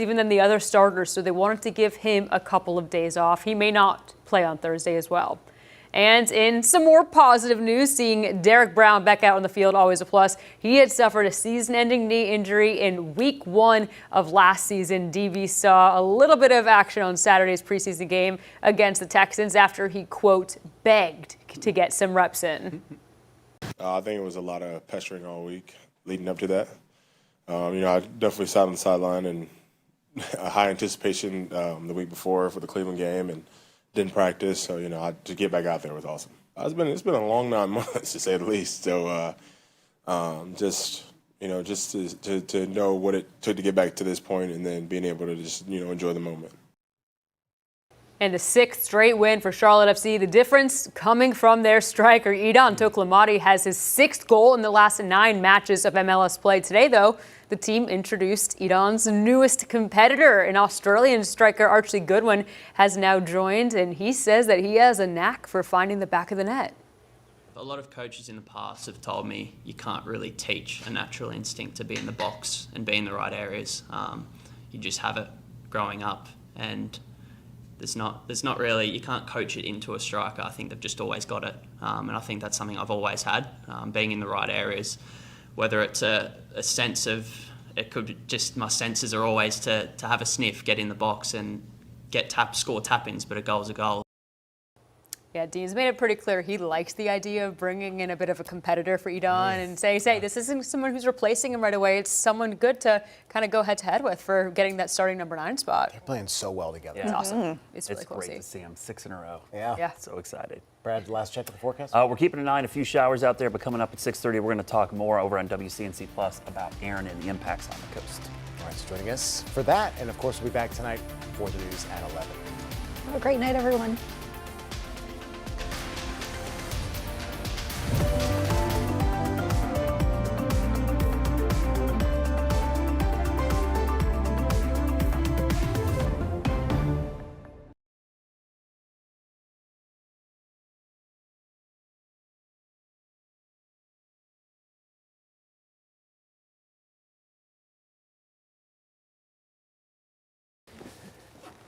even than the other starters, so they wanted to give him a couple of days off. He may not play on Thursday as well. And in some more positive news, seeing Derek Brown back out on the field, always a plus. He had suffered a season-ending knee injury in week 1 of last season. DB saw a little bit of action on Saturday's preseason game against the Texans after he, quote, begged to get some reps in. I think it was a lot of pestering all week leading up to that. I definitely sat on the sideline and high anticipation the week before for the Cleveland game and didn't practice. So, to get back out there was awesome. It's been a long 9 months, to say the least. So just to know what it took to get back to this point and then being able to just, enjoy the moment. And the 6th straight win for Charlotte FC. The difference coming from their striker, Idon Toklamati, has his 6th goal in the last 9 matches of MLS play. Today, though, the team introduced Idon's newest competitor. An Australian striker, Archie Goodwin, has now joined, and he says that he has a knack for finding the back of the net. A lot of coaches in the past have told me you can't really teach a natural instinct to be in the box and be in the right areas. You just have it growing up, and there's not really, you can't coach it into a striker. I think they've just always got it, and I think that's something I've always had, being in the right areas. Whether it's a sense of, it could be just my senses are always to have a sniff, get in the box and score tap-ins, but a goal's a goal. Yeah, Dean's made it pretty clear he likes the idea of bringing in a bit of a competitor for Idon and say, this isn't someone who's replacing him right away. It's someone good to kind of go head-to-head with for getting that starting number 9 spot. They're playing so well together. It's awesome. It's really cool great to see them 6 in a row. Yeah. So excited. Brad, last check of the forecast? We're keeping an eye on a few showers out there, but coming up at 6:30, we're going to talk more over on WCNC Plus about Aaron and the impacts on the coast. All right, so joining us for that, and of course, we'll be back tonight for the news at 11. Have a great night, everyone.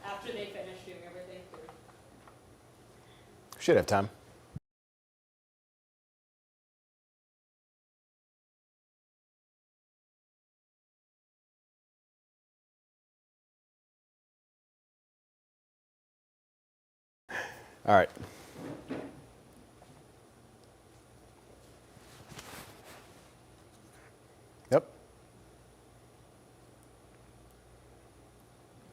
After they finish doing everything. Should have time. All right. Yep.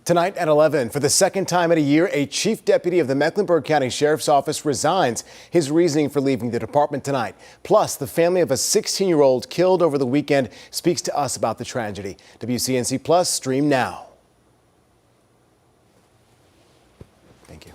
Tonight at 11, for the second time in a year, a chief deputy of the Mecklenburg County Sheriff's Office resigns. His reasoning for leaving the department tonight. Plus, the family of a 16-year-old killed over the weekend speaks to us about the tragedy. WCNC Plus, stream now. Thank you.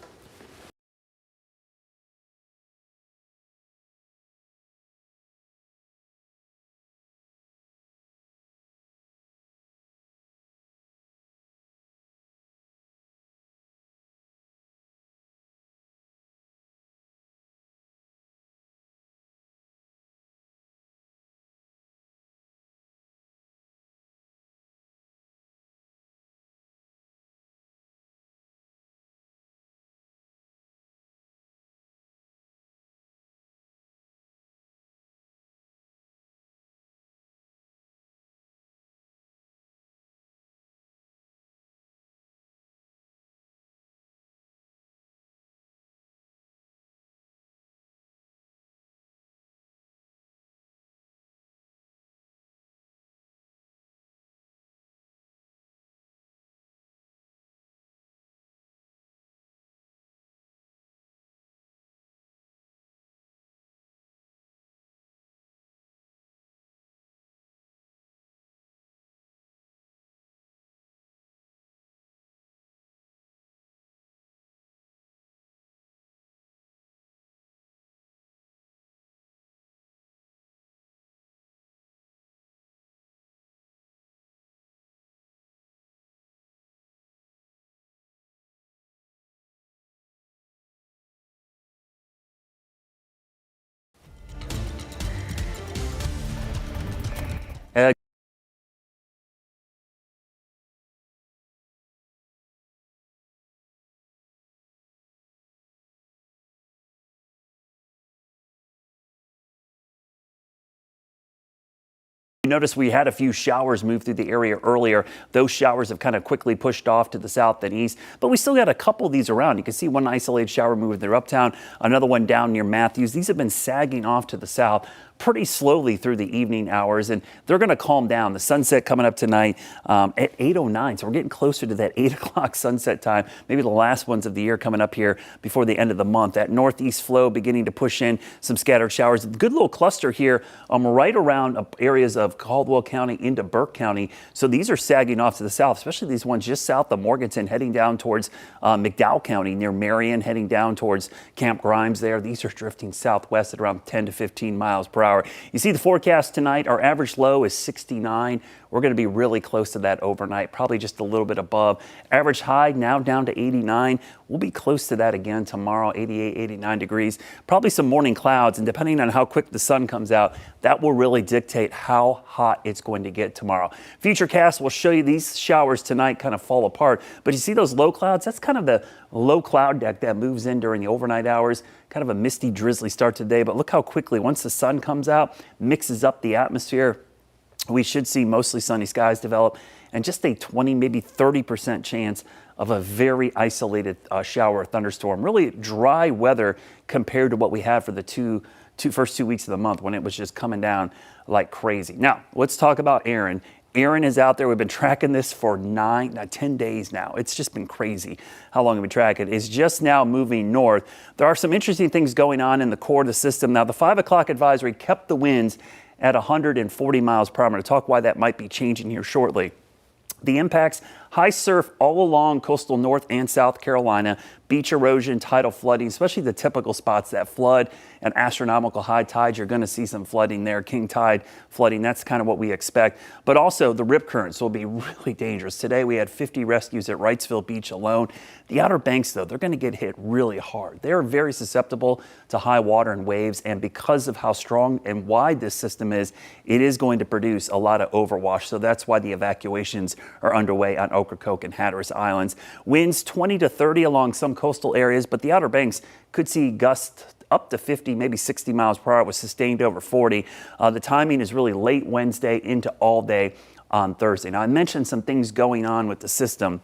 You notice we had a few showers move through the area earlier. Those showers have kind of quickly pushed off to the south and east, but we still got a couple of these around. You can see one isolated shower moving through Uptown, another one down near Matthews. These have been sagging off to the south pretty slowly through the evening hours, and they're going to calm down. The sunset coming up tonight at 8:09, so we're getting closer to that 8 o'clock sunset time, maybe the last ones of the year coming up here before the end of the month. That northeast flow beginning to push in some scattered showers. Good little cluster here right around areas of Caldwell County into Burke County, so these are sagging off to the south, especially these ones just south of Morganton heading down towards McDowell County near Marion, heading down towards Camp Grimes there. These are drifting southwest at around 10 to 15 miles per hour. You see the forecast tonight, our average low is 69. We're going to be really close to that overnight, probably just a little bit above. Average high now down to 89. We'll be close to that again tomorrow, 88, 89 degrees. Probably some morning clouds, and depending on how quick the sun comes out, that will really dictate how hot it's going to get tomorrow. Futurecast will show you these showers tonight kind of fall apart, but you see those low clouds? That's kind of the low cloud deck that moves in during the overnight hours. Kind of a misty, drizzly start today, but look how quickly, once the sun comes out, mixes up the atmosphere, we should see mostly sunny skies develop and just a 20, maybe 30% chance of a very isolated shower or thunderstorm. Really dry weather compared to what we had for the first 2 weeks of the month when it was just coming down like crazy. Now, let's talk about Aaron. Aaron is out there. We've been tracking this for 10 days now. It's just been crazy how long we've been tracking it. It's just now moving north. There are some interesting things going on in the core of the system. Now, the 5 o'clock advisory kept the winds at 140 miles per hour. I'm going to talk why that might be changing here shortly. The impacts, high surf all along coastal North and South Carolina, beach erosion, tidal flooding, especially the typical spots that flood and astronomical high tides. You're going to see some flooding there, king tide flooding. That's kind of what we expect. But also the rip currents will be really dangerous. Today we had 50 rescues at Wrightsville Beach alone. The Outer Banks, though, they're going to get hit really hard. They're very susceptible to high water and waves, and because of how strong and wide this system is, it is going to produce a lot of overwash. So that's why the evacuations are underway on Ocracoke and Hatteras Islands. Winds 20 to 30 along some coastal areas, but the Outer Banks could see gusts up to 50, maybe 60 miles per hour with sustained over 40. The timing is really late Wednesday into all day on Thursday. Now, I mentioned some things going on with the system.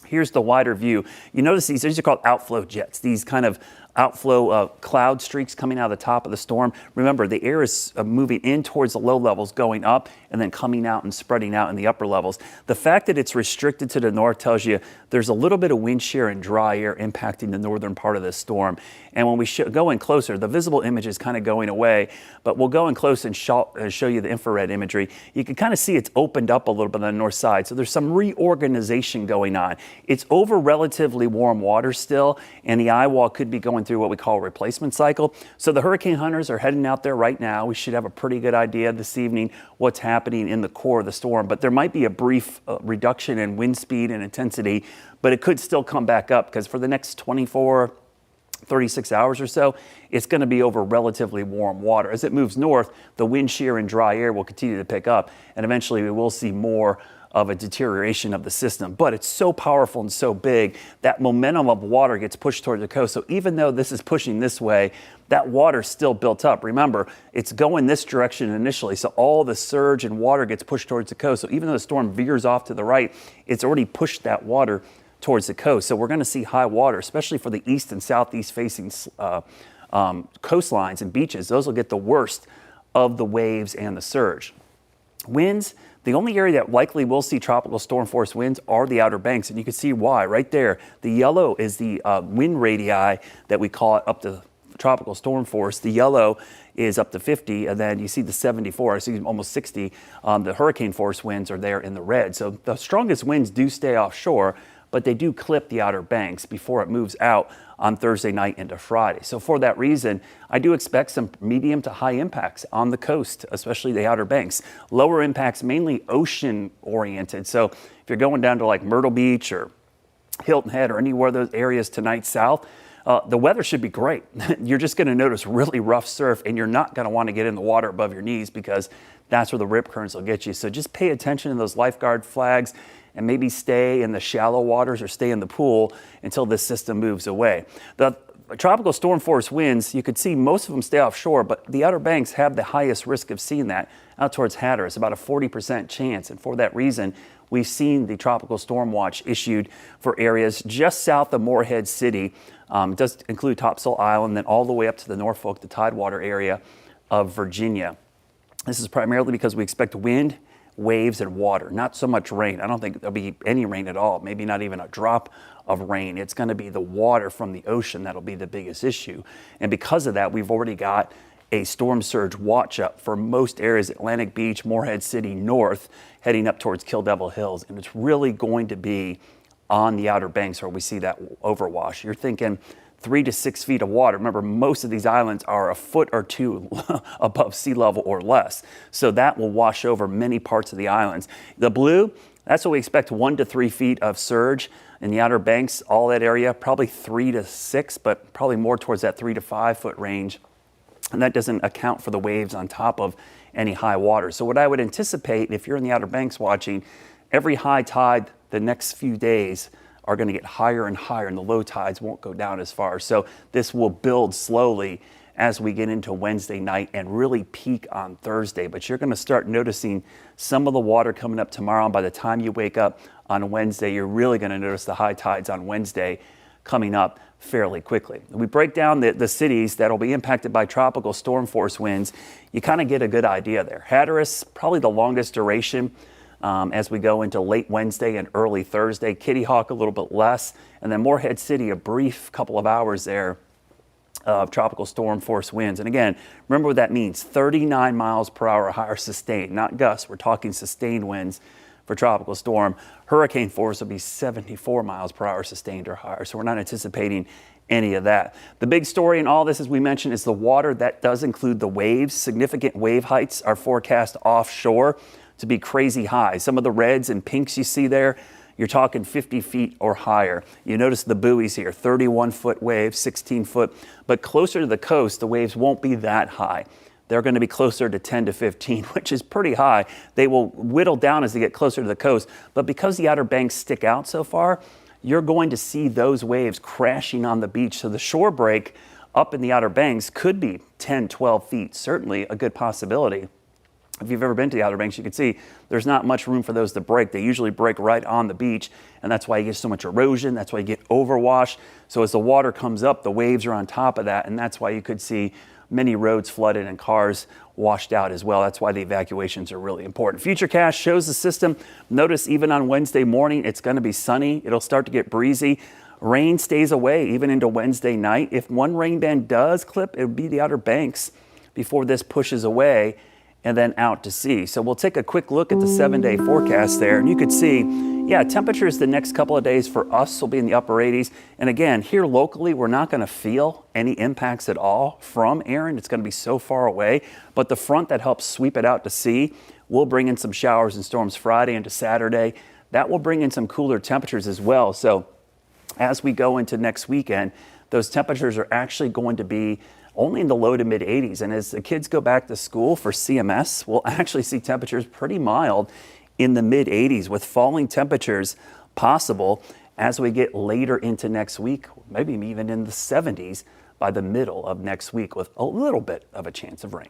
Here's the wider view. You notice these are called outflow jets, these kind of outflow cloud streaks coming out of the top of the storm. Remember, the air is moving in towards the low levels, going up, and then coming out and spreading out in the upper levels. The fact that it's restricted to the north tells you there's a little bit of wind shear and dry air impacting the northern part of this storm. And when we go in closer, the visible image is kind of going away, but we'll go in close and show you the infrared imagery. You can kind of see it's opened up a little bit on the north side, so there's some reorganization going on. It's over relatively warm water still, and the eye wall could be going through what we call a replacement cycle. So the hurricane hunters are heading out there right now. We should have a pretty good idea this evening what's happening in the core of the storm, but there might be a brief reduction in wind speed and intensity, but it could still come back up because for the next 36 hours or so, it's going to be over relatively warm water. As it moves north, the wind shear and dry air will continue to pick up, and eventually we will see more of a deterioration of the system. But it's so powerful and so big that momentum of water gets pushed toward the coast. So even though this is pushing this way, that water's still built up. Remember, it's going this direction initially, so all the surge and water gets pushed towards the coast. So even though the storm veers off to the right, it's already pushed that water towards the coast. So we're going to see high water, especially for the east and southeast facing coastlines and beaches. Those will get the worst of the waves and the surge. Winds, the only area that likely will see tropical storm force winds are the Outer Banks, and you can see why right there. The yellow is the wind radii that we call it up to tropical storm force. The yellow is up to 50, and then you see the 74, I see almost 60. The hurricane force winds are there in the red. So the strongest winds do stay offshore, but they do clip the Outer Banks before it moves out on Thursday night into Friday. So for that reason, I do expect some medium to high impacts on the coast, especially the Outer Banks. Lower impacts, mainly ocean oriented. So if you're going down to like Myrtle Beach or Hilton Head or anywhere of those areas tonight south, the weather should be great. You're just going to notice really rough surf, and you're not going to want to get in the water above your knees because that's where the rip currents will get you. So just pay attention to those lifeguard flags and maybe stay in the shallow waters or stay in the pool until this system moves away. The tropical storm force winds, you could see most of them stay offshore, but the Outer Banks have the highest risk of seeing that out towards Hatteras, about a 40% chance. And for that reason, we've seen the tropical storm watch issued for areas just south of Morehead City. It does include Topsail Island, then all the way up to the Norfolk, the Tidewater area of Virginia. This is primarily because we expect wind, waves, and water, not so much rain. I don't think there'll be any rain at all, maybe not even a drop of rain. It's going to be the water from the ocean that'll be the biggest issue. And because of that, we've already got a storm surge watch up for most areas, Atlantic Beach, Morehead City north, heading up towards Kill Devil Hills. And it's really going to be on the Outer Banks where we see that overwash. You're thinking 3 to 6 feet of water. Remember, most of these islands are a foot or two above sea level or less. So that will wash over many parts of the islands. The blue, that's what we expect, 1 to 3 feet of surge in the Outer Banks, all that area, probably 3 to 6, but probably more towards that 3 to 5 foot range. And that doesn't account for the waves on top of any high water. So what I would anticipate, if you're in the Outer Banks watching, every high tide the next few days are going to get higher and higher, and the low tides won't go down as far. So this will build slowly as we get into Wednesday night and really peak on Thursday. But you're going to start noticing some of the water coming up tomorrow. And by the time you wake up on Wednesday, you're really going to notice the high tides on Wednesday coming up fairly quickly. We break down the cities that will be impacted by tropical storm force winds. You kind of get a good idea there. Hatteras, probably the longest duration as we go into late Wednesday and early Thursday. Kitty Hawk a little bit less. And then Morehead City, a brief couple of hours there of tropical storm force winds. And again, remember what that means. 39 miles per hour higher sustained, not gusts. We're talking sustained winds for tropical storm. Hurricane force will be 74 miles per hour sustained or higher. So we're not anticipating any of that. The big story in all this, as we mentioned, is the water. That does include the waves. Significant wave heights are forecast offshore to be crazy high. Some of the reds and pinks you see there, you're talking 50 feet or higher. You notice the buoys here, 31-foot waves, 16-foot. But closer to the coast, the waves won't be that high. They're going to be closer to 10 to 15, which is pretty high. They will whittle down as they get closer to the coast. But because the Outer Banks stick out so far, you're going to see those waves crashing on the beach. So the shore break up in the Outer Banks could be 10, 12 feet, certainly a good possibility. If you've ever been to the Outer Banks, you can see there's not much room for those to break. They usually break right on the beach, and that's why you get so much erosion. That's why you get overwash. So as the water comes up, the waves are on top of that, and that's why you could see many roads flooded and cars washed out as well. That's why the evacuations are really important. Futurecast shows the system. Notice even on Wednesday morning, it's going to be sunny. It'll start to get breezy. Rain stays away even into Wednesday night. If one rain band does clip, it would be the Outer Banks before this pushes away and then out to sea. So we'll take a quick look at the 7-day forecast there. And you could see, temperatures the next couple of days for us will be in the upper 80s. And again, here locally, we're not going to feel any impacts at all from Aaron. It's going to be so far away. But the front that helps sweep it out to sea will bring in some showers and storms Friday into Saturday. That will bring in some cooler temperatures as well. So as we go into next weekend, those temperatures are actually going to be only in the low to mid 80s. And as the kids go back to school for CMS, we'll actually see temperatures pretty mild in the mid 80s with falling temperatures possible as we get later into next week, maybe even in the 70s by the middle of next week with a little bit of a chance of rain.